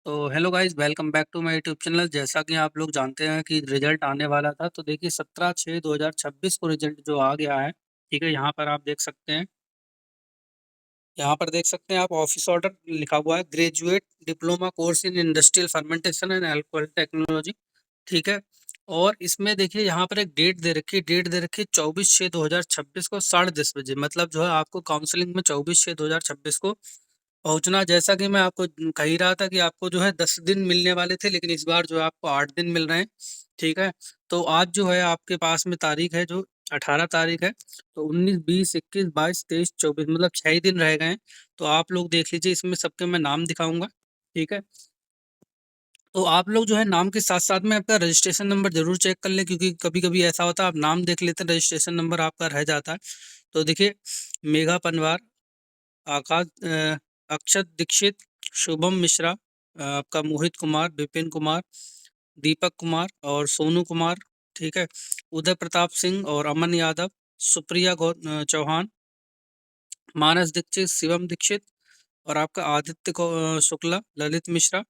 तो hello guys, welcome back to my YouTube channel. जैसा कि आप लोग जानते हैं कि रिजल्ट आने वाला था, तो देखिए 17/6/2026 को रिजल्ट जो आ गया है। ठीक है, यहाँ पर आप देख सकते हैं। यहाँ पर देख सकते हैं आप, ऑफिस ऑर्डर लिखा हुआ है, graduate diploma course in industrial fermentation and alcohol technology. ठीक है। और इसमें देखिए यहाँ पर एक डेट दे रखी है 24/6/2026 को 10:30 बजे। मतलब जो है आपको काउंसलिंग में 24/6/2026 को पहुंचना। जैसा कि मैं आपको कह ही रहा था कि आपको जो है 10 दिन मिलने वाले थे, लेकिन इस बार जो है आपको 8 दिन मिल रहे हैं। ठीक है। तो आज जो है आपके पास में तारीख है जो 18 तारीख है। तो 19, 20, 21, 22, 23, 24, मतलब 6 ही दिन रह गए हैं। तो आप लोग देख लीजिए, इसमें सबके मैं नाम दिखाऊंगा। ठीक है। तो आप लोग जो है नाम के साथ साथ में आपका रजिस्ट्रेशन नंबर जरूर चेक कर लें, क्योंकि कभी कभी ऐसा होता है आप नाम देख लेते हैं, रजिस्ट्रेशन नंबर आपका रह जाता है। तो देखिए, मेघा पनवार, आकाश अक्षत दीक्षित, शुभम मिश्रा, आपका मोहित कुमार, विपिन कुमार, दीपक कुमार और सोनू कुमार। ठीक है। उदय प्रताप सिंह और अमन यादव, सुप्रिया चौहान, मानस दीक्षित, शिवम दीक्षित और आपका आदित्य शुक्ला, ललित मिश्रा,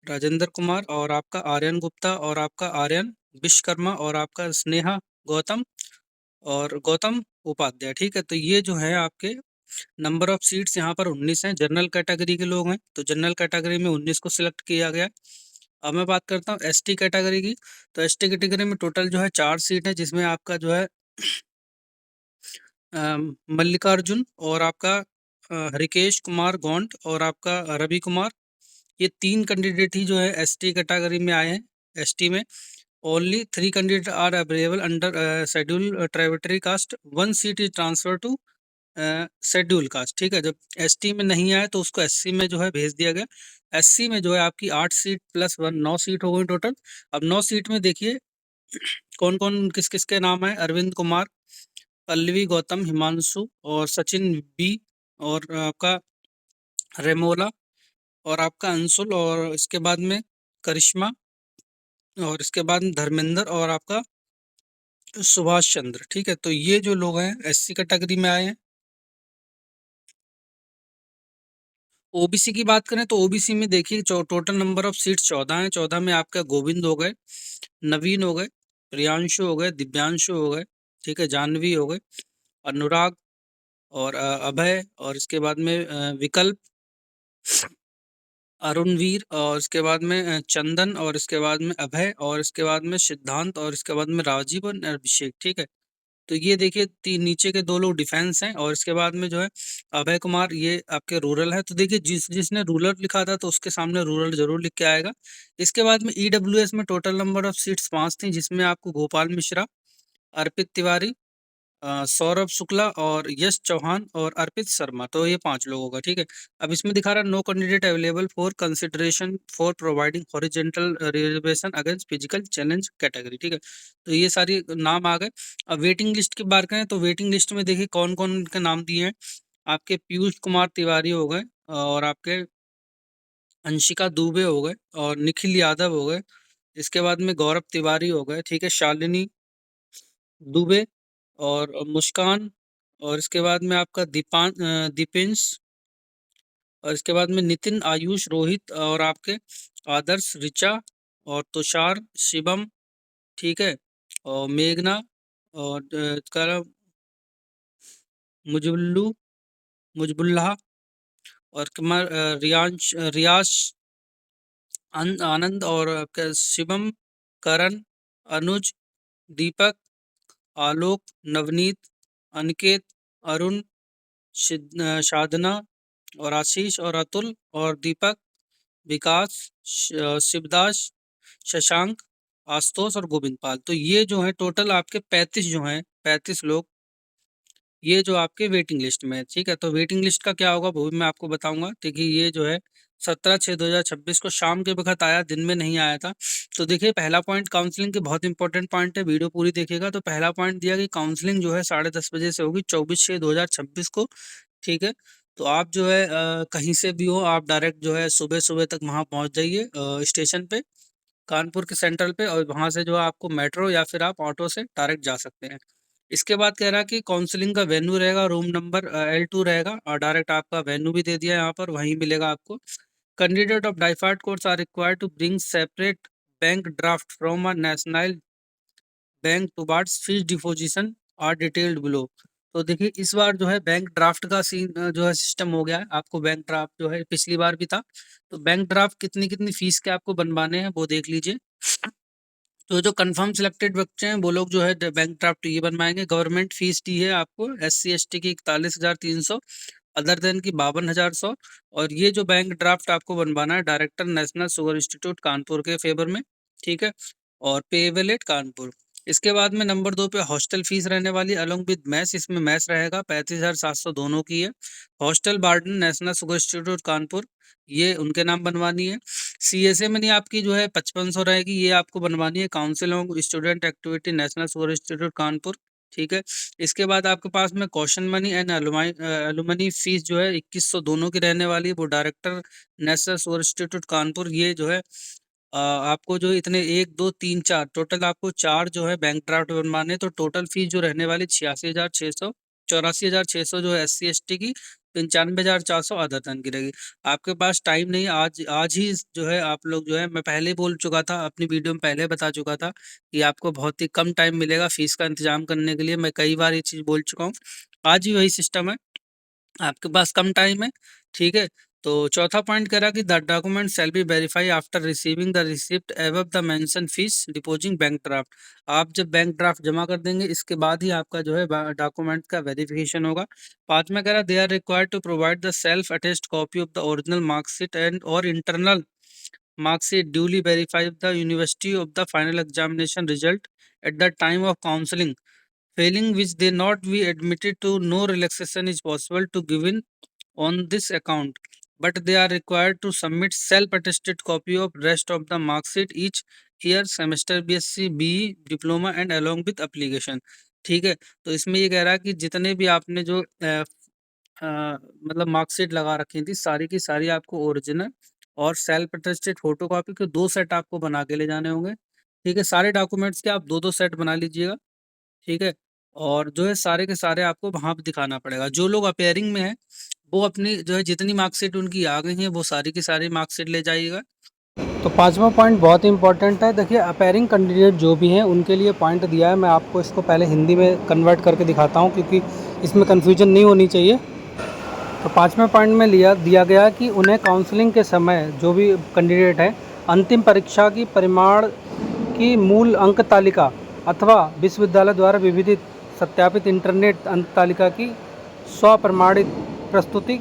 राजेंद्र कुमार और आपका आर्यन गुप्ता और आपका आर्यन विश्वकर्मा और आपका स्नेहा गौतम और गौतम उपाध्याय। ठीक है। तो ये जो है आपके नंबर ऑफ सीट्स यहाँ पर 19 हैं। जनरल कैटेगरी के लोग हैं, तो जनरल कैटेगरी में 19 को सिलेक्ट किया गया है। अब मैं बात करता हूँ एसटी कैटेगरी की। तो एसटी कैटेगरी में टोटल जो है 4 सीट है, जिसमें आपका जो है मल्लिकार्जुन और आपका हरिकेश कुमार गौंड और आपका रवि कुमार। ये 3 कैंडिडेट ही जो है एसटी कैटेगरी में आए हैं। एसटी में only 3 candidate are available under schedule ट्राइबेटरी caste. 1 seat is transfer to schedule caste. ठीक है। जब एसटी में नहीं आया तो उसको एससी में जो है भेज दिया गया। एससी में जो है आपकी 8 सीट प्लस 1 9 सीट हो गई टोटल। अब 9 सीट में देखिए कौन कौन किस किस के नाम है। अरविंद कुमार, पल्लवी गौतम, हिमांशु और सचिन बी और आपका रेमोला और आपका अंशुल और इसके बाद में करिश्मा और इसके बाद में धर्मेंद्र और आपका सुभाष चंद्र। ठीक है। तो ये जो लोग हैं एससी कैटेगरी में आए हैं। ओबीसी की बात करें तो ओबीसी में देखिए टोटल नंबर ऑफ सीट्स 14 हैं। 14 में आपका गोविंद हो गए, नवीन हो गए, प्रियांशु हो गए, दिव्यांशु हो गए, ठीक है, जानवी हो गए, अनुराग और अभय और इसके बाद में विकल्प, अरुणवीर और इसके बाद में चंदन और इसके बाद में अभय और इसके बाद में सिद्धांत और इसके बाद में राजीव और अभिषेक। ठीक है। तो ये देखिए तीन नीचे के 2 लोग डिफेंस हैं और इसके बाद में जो है अभय कुमार, ये आपके रूरल है। तो देखिए जिसने रूरल लिखा था तो उसके सामने रूरल जरूर लिख के आएगा। इसके बाद में ईडब्ल्यूएस में टोटल नंबर ऑफ सीट्स 5 थी, जिसमें आपको गोपाल मिश्रा, अर्पित तिवारी, सौरभ शुक्ला और यश चौहान और अर्पित शर्मा। तो ये 5 लोगों का। ठीक है। अब इसमें दिखा रहा है no candidate available for consideration for providing horizontal reservation against physical challenge category. ठीक है। तो ये सारी नाम आ गए। अब वेटिंग लिस्ट की बात करें तो वेटिंग लिस्ट में देखिए कौन कौन के नाम दिए हैं। आपके पीयूष कुमार तिवारी हो गए और आपके अंशिका दुबे हो गए और निखिल यादव हो गए। इसके बाद में गौरव तिवारी हो गए। ठीक है। शालिनी दुबे और मुस्कान और इसके बाद में आपका दीपेंश और इसके बाद में नितिन, आयुष, रोहित और आपके आदर्श, ऋचा और तुषार, शिवम। ठीक है। और मेघना और इसका नाम मुजल्लू मुजबुल्लाह और कुमार रियाज आनंद और आपका शिवम, करण, अनुज, दीपक, आलोक, नवनीत, अनिकेत, अरुण, साधना और आशीष और अतुल और दीपक, विकास, शिवदास, शशांक, आशुतोष और गोविंद पाल। तो ये जो है टोटल आपके 35 जो हैं, 35 लोग, ये जो आपके वेटिंग लिस्ट में है। ठीक है। तो वेटिंग लिस्ट का क्या होगा वो भी मैं आपको बताऊंगा। देखिए ये जो है 17/6/2026 को शाम के वक्त आया, दिन में नहीं आया था। तो देखिए पहला पॉइंट काउंसलिंग के बहुत इंपॉर्टेंट पॉइंट है, वीडियो पूरी देखिएगा। तो पहला पॉइंट दिया कि काउंसलिंग जो है 10:30 बजे से होगी 24/6/2026 को। ठीक है। तो आप जो है कहीं से भी हो, आप डायरेक्ट जो है सुबह सुबह तक वहाँ पहुँच जाइए स्टेशन पे, कानपुर के सेंट्रल पे, और वहाँ से जो है आपको मेट्रो या फिर आप ऑटो से डायरेक्ट जा सकते हैं। इसके बाद कह रहा है कि काउंसलिंग का वेन्यू रहेगा रूम नंबर L2 रहेगा, और डायरेक्ट आपका वेन्यू भी दे दिया है, यहाँ पर वहीं मिलेगा आपको। कैंडिडेट ऑफ डाइफाइड course are required to bring separate bank draft from a national bank towards fees deposition are detailed below. तो देखिए इस बार जो है बैंक ड्राफ्ट का सीन जो है सिस्टम हो गया है। आपको बैंक ड्राफ्ट जो है पिछली बार भी था, तो बैंक ड्राफ्ट कितनी कितनी फीस के आपको बनवाने हैं वो देख लीजिए। तो जो कंफर्म सिलेक्टेड बच्चे हैं वो लोग जो है बैंक ड्राफ्ट ये बनवाएंगे। गवर्नमेंट फीस दी है आपको SC ST की 41,300, अदर देन की 52,100। और ये जो बैंक ड्राफ्ट आपको बनवाना है director national sugar institute Kanpur के फेवर में, ठीक है, और पेएबल एट कानपुर। इसके बाद में नंबर 2 पे हॉस्टल फीस रहने वाली अलोंग विद मैस, इसमें मैस रहेगा 35,700 दोनों की है। Hostel warden national sugar institute Kanpur, ये उनके नाम बनवानी है। CSA मनी आपकी जो है 5500 रहेगी, ये आपको बनवानी है council of student activity national sugar institute Kanpur, ठीक है। इसके बाद आपके पास में caution money and alumni fees जो है 2100 दोनों की रहने वाली है, वो director national sugar institute Kanpur. ये जो है आपको जो इतने 1 2 3 4 टोटल आपको 4 जो है बैंक ड्राफ्ट बनवाने, तो टोटल फीस जो रहने वाली 86,600, 84,600 जो है SC ST की, 95,400 अदर धन की रहेगी। आपके पास टाइम नहीं, आज आज ही जो है आप लोग जो है, मैं पहले ही बोल चुका था अपनी वीडियो में, पहले बता चुका था कि आपको बहुत ही कम टाइम मिलेगा फीस का इंतजाम करने के लिए। मैं कई बार ये चीज़ बोल चुका हूँ, आज ही वही सिस्टम है, आपके पास कम टाइम है, ठीक है। तो चौथा पॉइंट कह रहा कि the document shall be verify after receiving the receipt above the mention fees depositing bank draft. आप जब बैंक ड्राफ्ट जमा कर देंगे इसके बाद ही आपका जो है डॉक्यूमेंट का वेरिफिकेशन होगा। पांचवा कह रहा they are required to provide the self attest copy of the original marksheet and और internal marksheet duly verified the university of the final examination result at the time of counselling, failing which they not be admitted to no relaxation is possible to given on this account, but they are required to submit self-attested copy of rest of the mark sheet each year semester BSc BE diploma and along with application, ठीक है। तो इसमें ये कह रहा है कि जितने भी आपने जो मतलब मार्कशीट लगा रखी थी सारी की सारी आपको ओरिजिनल और सेल्फ अटेस्टेड फोटोकॉपी के 2 सेट आपको बना के ले जाने होंगे, ठीक है। सारे डॉक्यूमेंट्स के आप 2-2 सेट बना लीजिएगा, ठीक है। और जो है सारे के सारे आपको वहाँ पे दिखाना पड़ेगा। जो लोग अपेयरिंग में हैं, वो अपनी जो है जितनी मार्कशीट उनकी आ गई हैं, वो सारी की सारी मार्कशीट ले जाइएगा। तो पाँचवा पॉइंट बहुत ही इंपॉर्टेंट है। देखिए अपेयरिंग कैंडिडेट जो भी हैं उनके लिए पॉइंट दिया है, मैं आपको इसको पहले हिंदी में कन्वर्ट करके दिखाता हूँ क्योंकि इसमें कन्फ्यूजन नहीं होनी चाहिए। तो पाँचवें पॉइंट में दिया गया कि उन्हें काउंसलिंग के समय जो भी कैंडिडेट है अंतिम परीक्षा की परिणाम की मूल अंक तालिका अथवा विश्वविद्यालय द्वारा विविधित सत्यापित इंटरनेट अंक तालिका की स्वप्रमाणित प्रस्तुति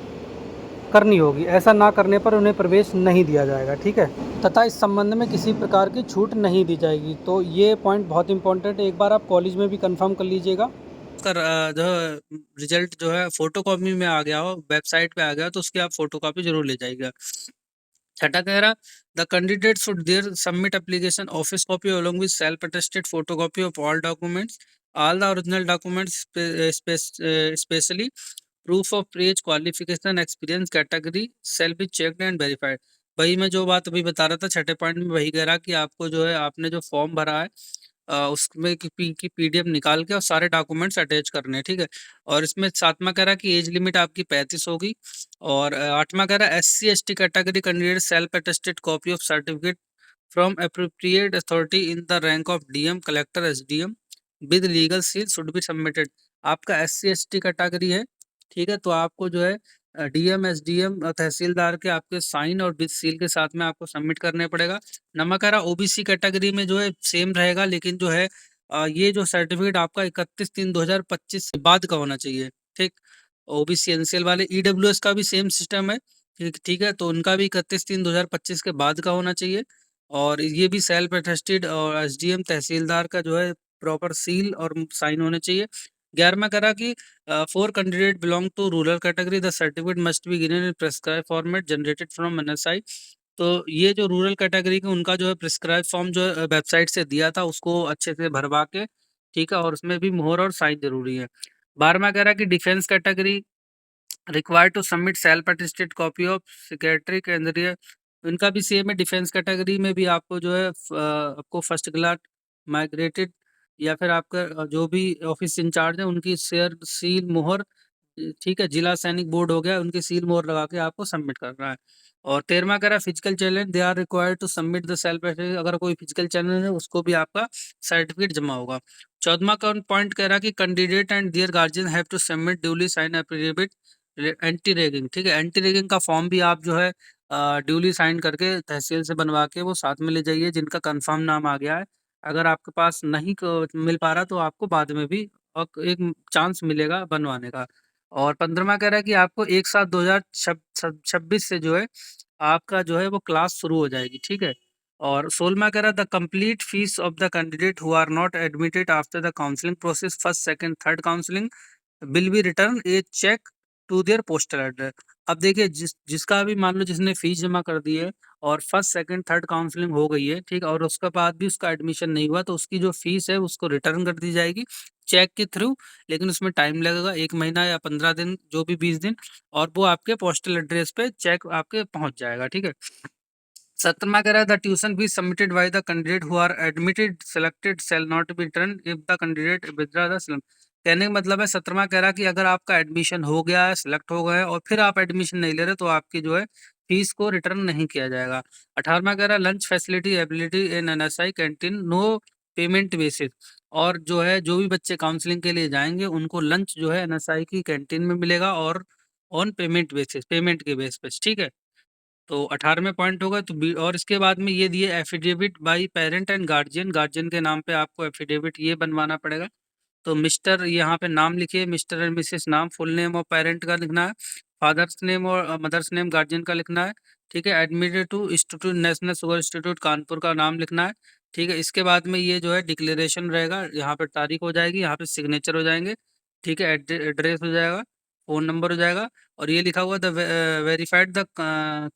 करनी होगी। ऐसा ना करने पर उन्हें प्रवेश नहीं दिया जाएगा, ठीक है, तथा इस संबंध में किसी प्रकार की छूट नहीं दी जाएगी। तो ये पॉइंट बहुत इंपॉर्टेंट है, एक बार आप कॉलेज में भी कंफर्म कर लीजिएगा। उसका जो है रिजल्ट जो है फोटोकॉपी में आ गया हो, वेबसाइट पे आ गया, तो उसकी आप फोटोकॉपी जरूर ले जाइएगा। छठा कह रहा the candidate should their submit application office copy along with self attested photocopy of all documents, all the original documents specially proof of age qualification experience category shall be checked and verified. वही मैं जो बात अभी बता रहा था छठे point में, वही कह रहा कि आपको जो है आपने जो फॉर्म भरा है उसमें की PDF निकाल के और सारे डॉक्यूमेंट्स अटैच करने हैं, ठीक है। और इसमें सातवां कह रहा कि एज लिमिट आपकी 35 होगी। और आठवां कह रहा SC ST category candidate self attested copy of certificate from appropriate authority in the rank of DM collector SDM with legal seal should be submitted. आपका SC ST कैटेगरी है, ठीक है, तो आपको जो है DM SDM तहसीलदार के आपके साइन और विद सील के साथ में आपको सबमिट करने पड़ेगा। नमक OBC कैटेगरी में जो है सेम रहेगा, लेकिन जो है ये जो सर्टिफिकेट आपका 31/3/2025 के बाद का होना चाहिए, ठीक। OBC NCL वाले EWS का भी सेम सिस्टम है, ठीक ठीक है, तो उनका भी 31/3/2025 के बाद का होना चाहिए। और ये भी सेल्फ अटेस्टेड और SDM तहसीलदार का जो है प्रॉपर सील और साइन होने चाहिए। 11वां करा कि for candidate belong to rural category the certificate must be given in prescribe format generated from NSI। तो ये जो रूरल कैटेगरी के उनका जो है प्रिस्क्राइब फॉर्म जो वेबसाइट से दिया था उसको अच्छे से भरवा के, ठीक है, और उसमें भी मोहर और साइन जरूरी है। 12वां कह रहा कि defence category required to submit self attested copy of secretary केंद्रीय, इनका भी सेम है। डिफेंस कैटेगरी में भी आपको जो है आपको फर्स्ट क्लास माइग्रेटेड या फिर आपका जो भी ऑफिस इंचार्ज है उनकी शेयर सील मोहर ठीक है, जिला सैनिक बोर्ड हो गया, उनकी सील मोहर लगा के आपको सबमिट करना है। और 13वां कह रहा है physical challenge, they are required to submit the self assessment, अगर कोई फिजिकल चैलेंज है उसको भी आपका सर्टिफिकेट जमा होगा। 14वां का पॉइंट कह रहा है कि candidate and their guardian have to submit duly sign affidavit anti ragging. ठीक है, एंटी रैगिंग का फॉर्म भी आप जो है ड्यूली साइन करके तहसील से बनवा के वो साथ में ले जाइए, जिनका कंफर्म नाम आ गया है। अगर आपके पास नहीं मिल पा रहा तो आपको बाद में भी एक चांस मिलेगा बनवाने का। और 15वां कह रहा है कि आपको 1/7 2026 से जो है आपका जो है वो क्लास शुरू हो जाएगी। ठीक है, और 16वां कह रहा है the complete fees of the candidate who are not admitted after the counselling process first second third counselling will be return a cheque to their postal address. अब देखिए जिसका भी मान लो जिसने फीस जमा कर दी है और फर्स्ट सेकंड थर्ड काउंसलिंग हो गई है, ठीक, और उसके बाद भी उसका एडमिशन नहीं हुआ, तो उसकी जो फीस है उसको रिटर्न कर दी जाएगी चेक के थ्रू। लेकिन उसमें टाइम लगेगा, 1 महीना या 15 दिन, जो भी 20 दिन, और वो आपके पोस्टल एड्रेस पे चेक आपके पहुंच जाएगा। ठीक है, 17वां कह रहा है the tuition fees submitted by the candidate who are admitted selected shall not be return if the candidate withdraw the same. कहने का मतलब है 17वां कह रहा है कि अगर आपका एडमिशन हो गया है, सिलेक्ट हो गए हैं, और फिर आप एडमिशन नहीं ले रहे, तो आपकी जो है फीस को रिटर्न नहीं किया जाएगा। 18वां कह रहा है lunch facility ability in NSI canteen no payment basis. और जो है जो भी बच्चे काउंसलिंग के लिए जाएंगे उनको लंच जो है एनएसआई की कैंटीन में मिलेगा, और ऑन पेमेंट बेसिस, पेमेंट के बेस पे। ठीक है, तो 18वें पॉइंट होगा। तो और इसके बाद में ये दिए affidavit by parent and guardian, guardian के नाम पे आपको एफिडेविट ये बनवाना पड़ेगा। तो मिस्टर यहाँ पे नाम लिखिए, मिस्टर एंड मिसेस नाम, फुल नेम और पेरेंट का लिखना है, फादर्स नेम और मदर्स नेम गार्जियन का लिखना है। ठीक है, admitted to institute national sugar institute Kanpur का नाम लिखना है। ठीक है, इसके बाद में ये जो है डिक्लेरेशन रहेगा, यहाँ पे तारीख हो जाएगी, यहाँ पे सिग्नेचर हो जाएंगे। ठीक है, एड्रेस हो जाएगा, फ़ोन नंबर हो जाएगा, और ये लिखा हुआ the verified the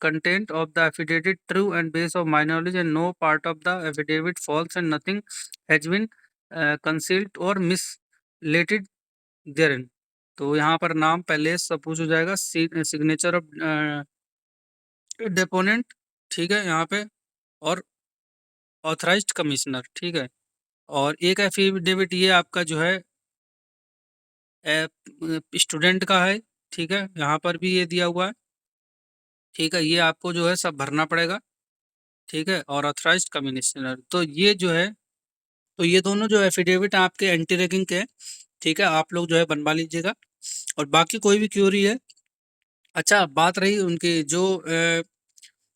content of the affidavit true and base of my knowledge and no part of the affidavit false and nothing has been concealed और मिसलेटेड देयरइन। तो यहाँ पर नाम पहले सब कुछ हो जाएगा, सिग्नेचर ऑफ डेपोनेंट, ठीक है यहाँ पे, और ऑथराइज्ड कमिश्नर। ठीक है, और एक एफिडेविट ये आपका जो है स्टूडेंट का है। ठीक है, यहाँ पर भी ये दिया हुआ है। ठीक है, ये आपको जो है सब भरना पड़ेगा। ठीक है, और ऑथराइज्ड कमिश्नर, तो ये जो है, तो ये दोनों जो एफिडेविट आपके एंटी रैगिंग के हैं। ठीक है, आप लोग जो है बनवा लीजिएगा। और बाकी कोई भी क्यूरी है, अच्छा बात रही उनकी जो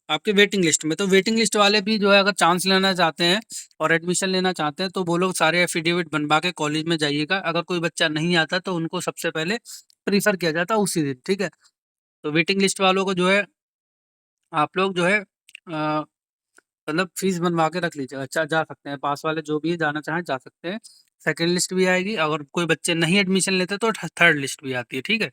आपके वेटिंग लिस्ट में, तो वेटिंग लिस्ट वाले भी जो है अगर चांस लेना चाहते हैं और एडमिशन लेना चाहते हैं, तो वो लोग सारे एफिडेविट बनवा के कॉलेज में जाइएगा। अगर कोई बच्चा नहीं आता तो उनको सबसे पहले प्रीफर किया जाता है उसी दिन। ठीक है, तो वेटिंग लिस्ट वालों को जो है आप लोग जो है मतलब फीस बनवा के रख लीजिएगा, जा सकते हैं, पास वाले जो भी जाना चाहें जा सकते हैं। सेकंड लिस्ट भी आएगी, अगर कोई बच्चे नहीं एडमिशन लेते तो थर्ड लिस्ट भी आती है। ठीक है।